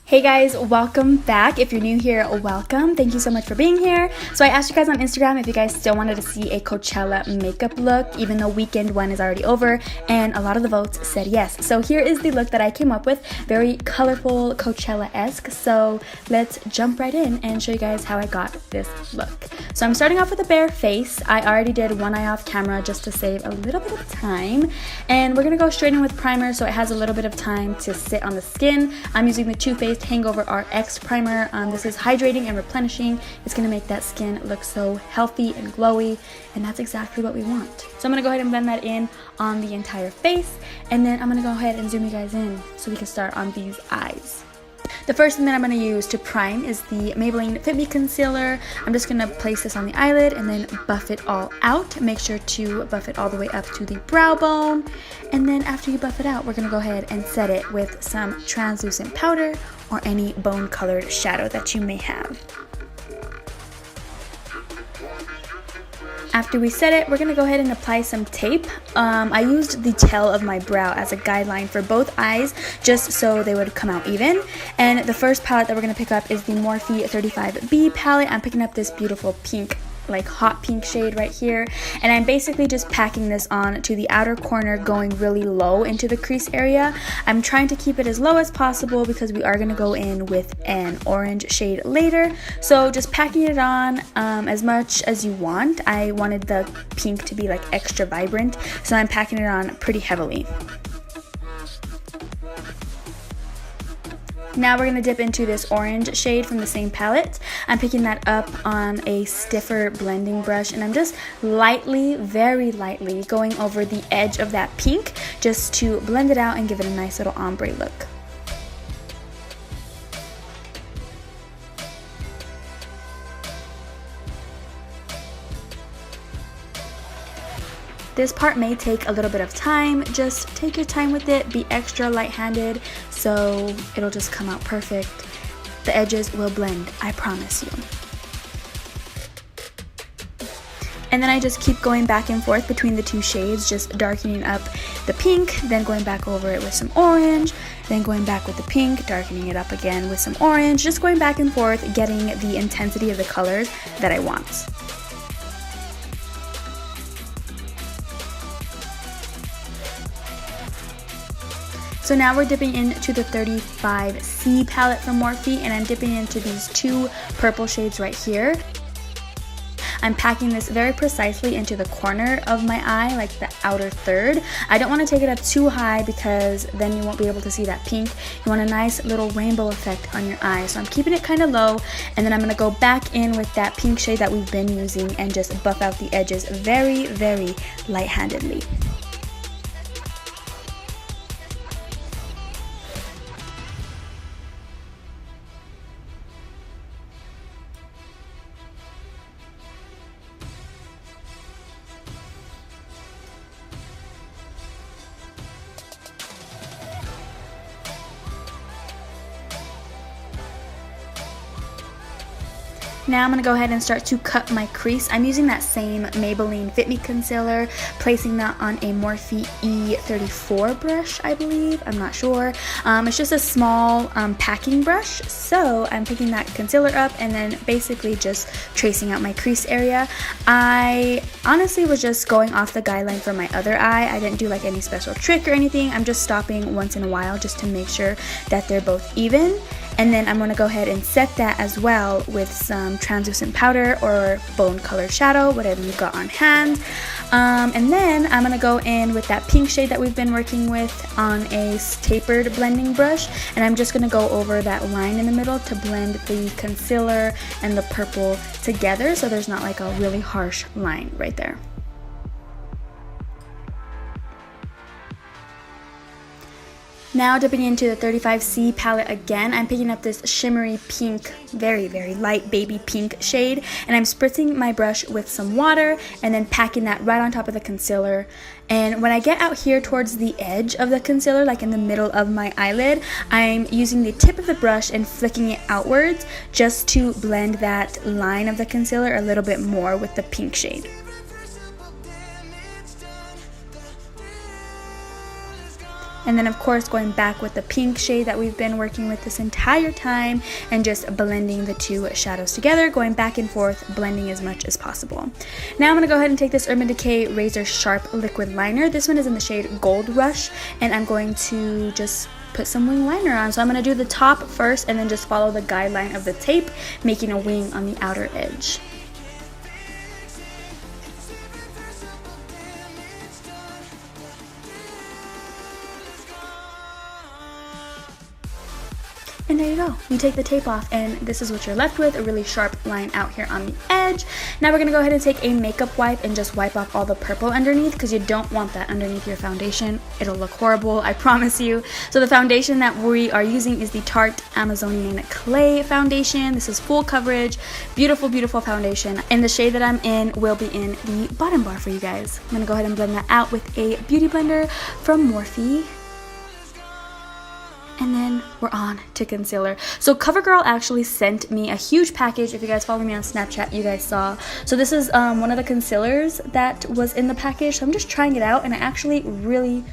Hey guys, welcome back. If you're new here, welcome. Thank you so much for being here. So I asked you guys on Instagram if you guys still wanted to see a Coachella makeup look, even though weekend one is already over, and a lot of the votes said yes. So here is the look that I came up with, very colorful Coachella-esque. So let's jump right in and show you guys how I got this look. So I'm starting off with a bare face. I already did one eye off camera just to save a little bit of time. And we're gonna go straight in with primer so it has a little bit of time to sit on the skin. I'm using the Too Faced Hangover RX primer. This is hydrating and replenishing. It's gonna make that skin look so healthy and glowy, and that's exactly what we want. So I'm gonna go ahead and blend that in on the entire face, and then I'm gonna go ahead and zoom you guys in so we can start on these eyes. The first thing that I'm going to use to prime is the Maybelline FitMe concealer. I'm just going to place this on the eyelid and then buff it all out. Make sure to buff it all the way up to the brow bone. And then after you buff it out, we're going to go ahead and set it with some translucent powder or any bone colored shadow that you may have. After we set it, we're going to go ahead and apply some tape. I used the tail of my brow as a guideline for both eyes, just so they would come out even. And the first palette that we're going to pick up is the Morphe 35B palette. I'm picking up this beautiful pink, like hot pink shade right here, and I'm basically just packing this on to the outer corner, going really low into the crease area. I'm trying to keep it as low as possible because we are going to go in with an orange shade later, so just packing it on as much as you want. I wanted the pink to be like extra vibrant, so I'm packing it on pretty heavily. Now we're going to dip into this orange shade from the same palette. I'm picking that up on a stiffer blending brush, and I'm just lightly, very lightly going over the edge of that pink just to blend it out and give it a nice little ombre look. This part may take a little bit of time. Just take your time with it, be extra light-handed, so it'll just come out perfect. The edges will blend, I promise you. And then I just keep going back and forth between the two shades, just darkening up the pink, then going back over it with some orange, then going back with the pink, darkening it up again with some orange, just going back and forth, getting the intensity of the colors that I want. So now we're dipping into the 35C palette from Morphe, and I'm dipping into these two purple shades right here. I'm packing this very precisely into the corner of my eye, like the outer third. I don't want to take it up too high because then you won't be able to see that pink. You want a nice little rainbow effect on your eye. So I'm keeping it kind of low, and then I'm going to go back in with that pink shade that we've been using and just buff out the edges very, very light-handedly. Now I'm going to go ahead and start to cut my crease. I'm using that same Maybelline FitMe concealer, placing that on a Morphe E34 brush, I believe. I'm not sure. It's just a small packing brush, so I'm picking that concealer up and then basically just tracing out my crease area. I honestly was just going off the guideline for my other eye. I didn't do like any special trick or anything. I'm just stopping once in a while just to make sure that they're both even. And then I'm going to go ahead and set that as well with some translucent powder or bone color shadow, whatever you've got on hand. And then I'm going to go in with that pink shade that we've been working with on a tapered blending brush. And I'm just going to go over that line in the middle to blend the concealer and the purple together so there's not like a really harsh line right there. Now dipping into the 35C palette again, I'm picking up this shimmery pink, very, very light baby pink shade, and I'm spritzing my brush with some water and then packing that right on top of the concealer. And when I get out here towards the edge of the concealer, like in the middle of my eyelid, I'm using the tip of the brush and flicking it outwards just to blend that line of the concealer a little bit more with the pink shade. And then of course going back with the pink shade that we've been working with this entire time and just blending the two shadows together, going back and forth, blending as much as possible. Now I'm going to go ahead and take this Urban Decay Razor Sharp Liquid Liner. This one is in the shade Goldrush, and I'm going to just put some wing liner on. So I'm going to do the top first and then just follow the guideline of the tape, making a wing on the outer edge. And there you go. You take the tape off and this is what you're left with, a really sharp line out here on the edge. Now we're going to go ahead and take a makeup wipe and just wipe off all the purple underneath, because you don't want that underneath your foundation. It'll look horrible, I promise you. So the foundation that we are using is the Tarte Amazonian Clay foundation. This is full coverage, beautiful, beautiful foundation. And the shade that I'm in will be in the bottom bar for you guys. I'm going to go ahead and blend that out with a beauty blender from Morphe. And then we're on to concealer. So Covergirl actually sent me a huge package. If you guys follow me on Snapchat, you guys saw. So this is one of the concealers that was in the package. So I'm just trying it out, and I actually really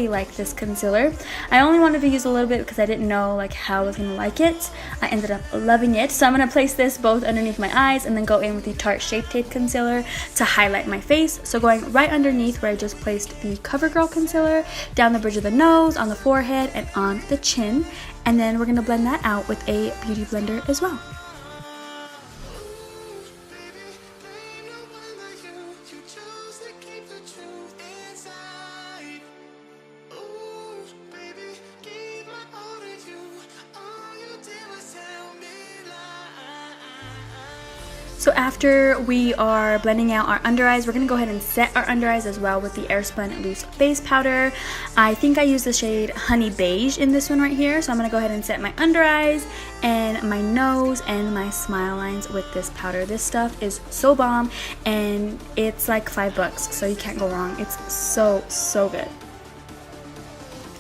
like this concealer. I only wanted to use a little bit because I didn't know like how I was gonna like it. I ended up loving it. So I'm gonna place this both underneath my eyes and then go in with the Tarte Shape Tape concealer to highlight my face. So going right underneath where I just placed the Covergirl concealer, down the bridge of the nose, on the forehead, and on the chin. And then we're gonna blend that out with a beauty blender as well. So after we are blending out our under eyes, we're going to go ahead and set our under eyes as well with the Airspun Loose Face Powder. I think I use the shade Honey Beige in this one right here. So I'm going to go ahead and set my under eyes and my nose and my smile lines with this powder. This stuff is so bomb, and it's like $5, so you can't go wrong. It's so good.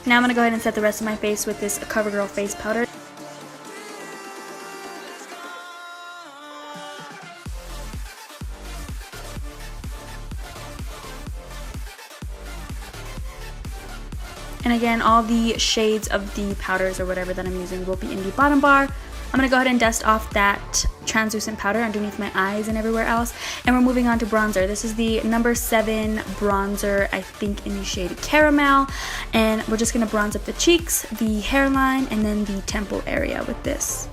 Now I'm going to go ahead and set the rest of my face with this Covergirl face powder. And again, all the shades of the powders or whatever that I'm using will be in the bottom bar. I'm going to go ahead and dust off that translucent powder underneath my eyes and everywhere else. And we're moving on to bronzer. This is the No7 Bronzer, I think in the shade Caramel. And we're just going to bronze up the cheeks, the hairline, and then the temple area with this.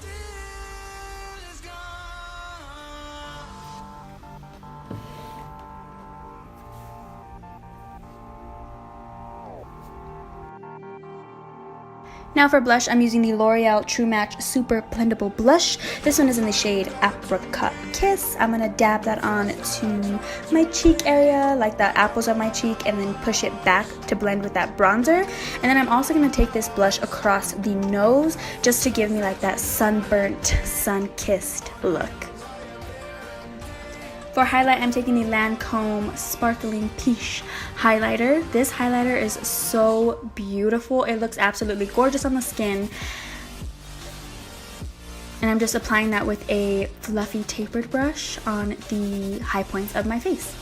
Now for blush, I'm using the L'Oreal True Match Super Blendable Blush. This one is in the shade Apricot Kiss. I'm going to dab that on to my cheek area, like the apples of my cheek, and then push it back to blend with that bronzer. And then I'm also going to take this blush across the nose just to give me like that sunburnt, sun-kissed look. For highlight, I'm taking the Lancome Sparkling Peche highlighter. This highlighter is so beautiful. It looks absolutely gorgeous on the skin. And I'm just applying that with a fluffy tapered brush on the high points of my face.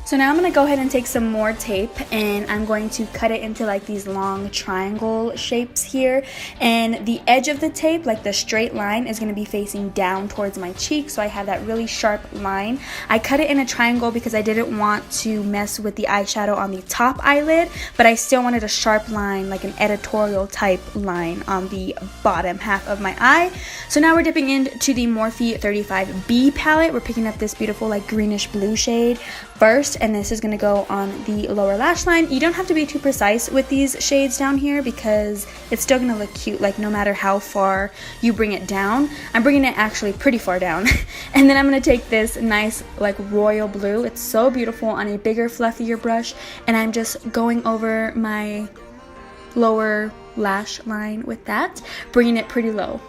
So now I'm going to go ahead and take some more tape, and I'm going to cut it into like these long triangle shapes here. And the edge of the tape, like the straight line, is going to be facing down towards my cheek, so I have that really sharp line. I cut it in a triangle because I didn't want to mess with the eyeshadow on the top eyelid, but I still wanted a sharp line, like an editorial type line on the bottom half of my eye. So now we're dipping into the Morphe 35B palette. We're picking up this beautiful like greenish blue shade first, and this is going to go on the lower lash line. You don't have to be too precise with these shades down here because it's still going to look cute, like no matter how far you bring it down. I'm bringing it actually pretty far down. And then I'm going to take this nice like royal blue. It's so beautiful on a bigger, fluffier brush, and I'm just going over my lower lash line with that, bringing it pretty low.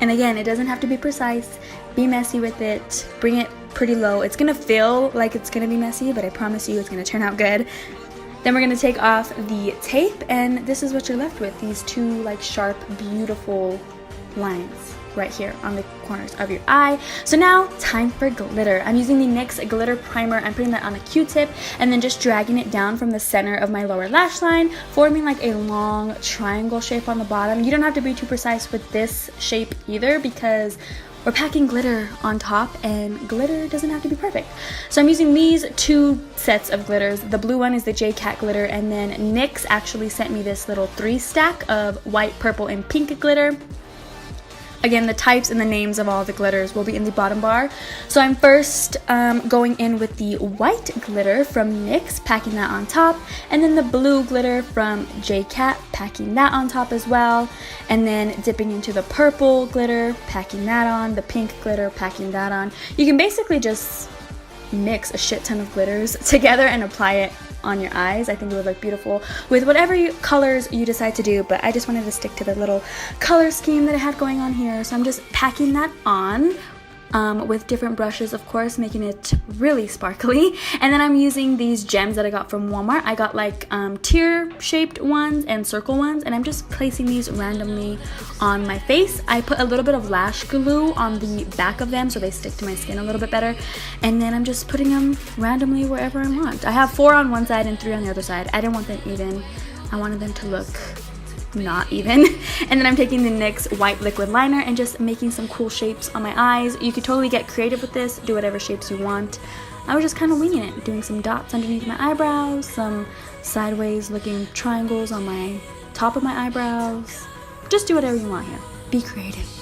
And again, it doesn't have to be precise. Be messy with it. Bring it pretty low. It's going to feel like it's going to be messy, but I promise you it's going to turn out good. Then we're going to take off the tape, and this is what you're left with. These two like sharp, beautiful lines right here on the corners of your eye. So now, time for glitter. I'm using the NYX Glitter Primer. I'm putting that on a Q-tip and then just dragging it down from the center of my lower lash line, forming like a long triangle shape on the bottom. You don't have to be too precise with this shape either, because we're packing glitter on top, and glitter doesn't have to be perfect. So I'm using these two sets of glitters. The blue one is the J-Cat glitter, and then NYX actually sent me this little 3-stack of white, purple, and pink glitter. Again, the types and the names of all the glitters will be in the bottom bar. So I'm first going in with the white glitter from NYX, packing that on top, and then the blue glitter from J-Cat, packing that on top as well, and then dipping into the purple glitter, packing that on, the pink glitter, packing that on. You can basically just mix a shit ton of glitters together and apply it on your eyes. I think it would look beautiful with whatever colors you decide to do, but I just wanted to stick to the little color scheme that I had going on here. So I'm just packing that on with different brushes, of course, making it really sparkly. And then I'm using these gems that I got from Walmart. I got like tear shaped ones and circle ones, and I'm just placing these randomly on my face. I put a little bit of lash glue on the back of them so they stick to my skin a little bit better, and then I'm just putting them randomly wherever I want. I have 4 on one side and 3 on the other side. I didn't want them even. I wanted them to look not even. And then I'm taking the NYX white liquid liner and just making some cool shapes on my eyes. You could totally get creative with this, do whatever shapes you want. I was just kind of winging it, doing some dots underneath my eyebrows, some sideways looking triangles on my top of my eyebrows. Just do whatever you want here. Be creative.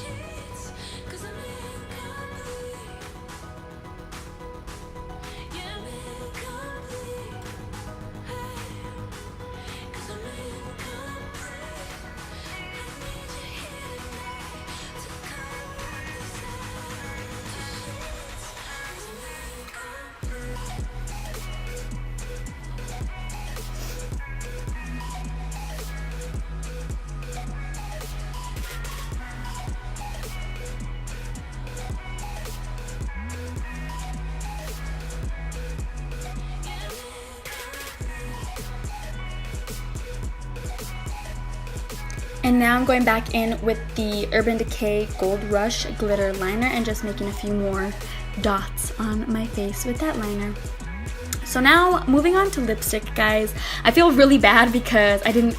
And now I'm going back in with the Urban Decay Goldrush glitter liner and just making a few more dots on my face with that liner. So now moving on to lipstick, guys. I feel really bad because I didn't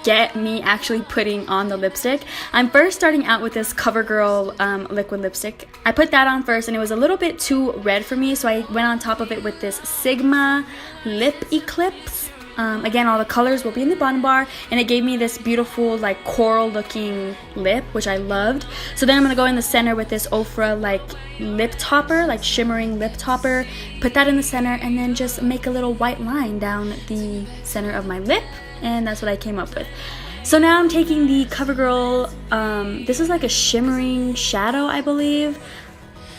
get me actually putting on the lipstick. I'm first starting out with this CoverGirl liquid lipstick. I put that on first and it was a little bit too red for me, so I went on top of it with this Sigma Lip Eclipse. Again, all the colors will be in the bottom bar, and it gave me this beautiful like coral looking lip, which I loved. So then I'm going to go in the center with this OFRA like lip topper, like shimmering lip topper, put that in the center, and then just make a little white line down the center of my lip, and that's what I came up with. So now I'm taking the CoverGirl, this is like a shimmering shadow, I believe.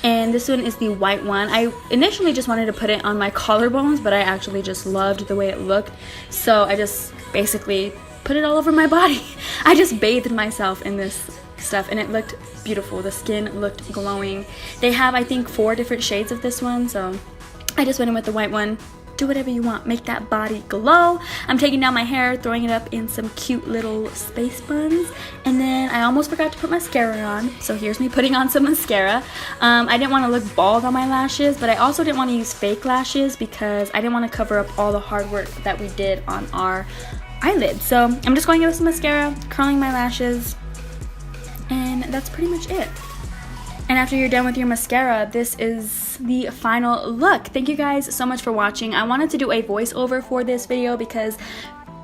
And this one is the white one. I initially just wanted to put it on my collarbones, but I actually just loved the way it looked. So I just basically put it all over my body. I just bathed myself in this stuff and it looked beautiful. The skin looked glowing. They have, I think, 4 different shades of this one. So I just went in with the white one. Do whatever you want, make that body glow. I'm taking down my hair, throwing it up in some cute little space buns, and then I almost forgot to put mascara on, so here's me putting on some mascara. I didn't want to look bald on my lashes, but I also didn't want to use fake lashes because I didn't want to cover up all the hard work that we did on our eyelids. So I'm just going in with some mascara, curling my lashes, and that's pretty much it. And after you're done with your mascara, this is the final look. Thank you guys so much for watching. I wanted to do a voiceover for this video because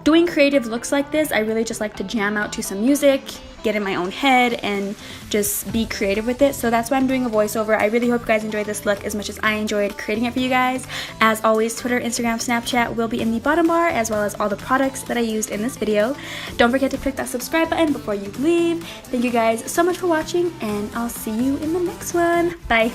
doing creative looks like this, I really just like to jam out to some music, get in my own head, and just be creative with it. So that's why I'm doing a voiceover. I really hope you guys enjoyed this look as much as I enjoyed creating it for you guys. As always, Twitter, Instagram, Snapchat will be in the bottom bar, as well as all the products that I used in this video. Don't forget to click that subscribe button before you leave. Thank you guys so much for watching, and I'll see you in the next one. Bye.